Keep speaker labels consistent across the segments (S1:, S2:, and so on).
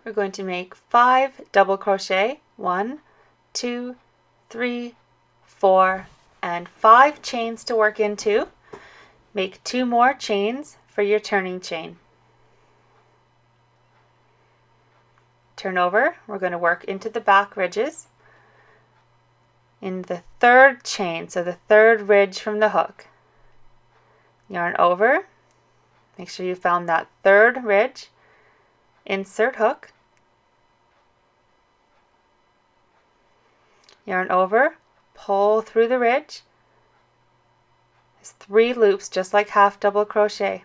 S1: we're going to make 5 double crochet. 1, 2, 3, 4, and 5 chains to work into. Make 2 more chains for your turning chain. Turn over. We're going to work into the back ridges in the 3rd chain, so the 3rd ridge from the hook. Yarn over. Make sure you found that 3rd ridge. Insert hook. Yarn over, pull through the ridge. There's 3 loops, just like half double crochet.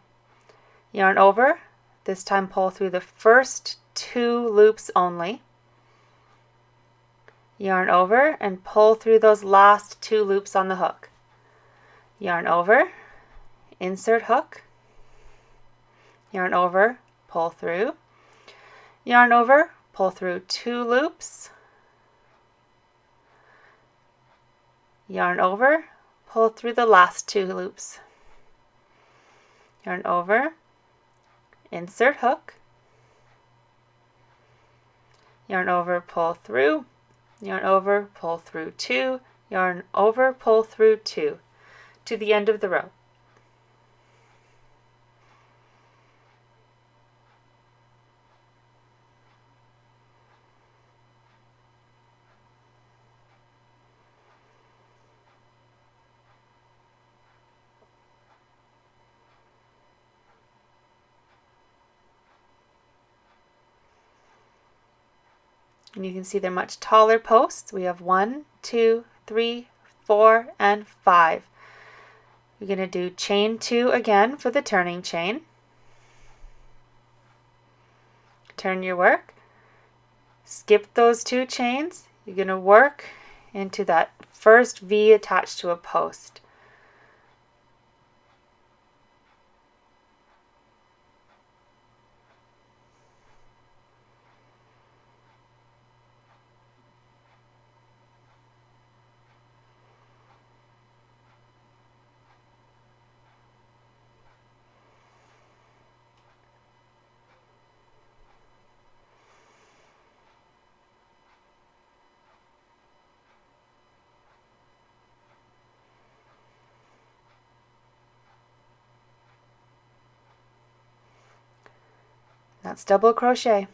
S1: Yarn over, this time pull through the first 2 loops only. Yarn over and pull through those last 2 loops on the hook. Yarn over, insert hook. Yarn over, pull through. Yarn over, pull through 2 loops. Yarn over, pull through the last 2 loops. Yarn over, insert hook. Yarn over, pull through. Yarn over, pull through 2. Yarn over, pull through 2 to the end of the row. And you can see they're much taller posts. We have 1, 2, 3, 4, and 5. We're going to do chain 2 again for the turning chain. Turn your work. Skip those 2 chains. You're going to work into that first V attached to a post. That's double crochet.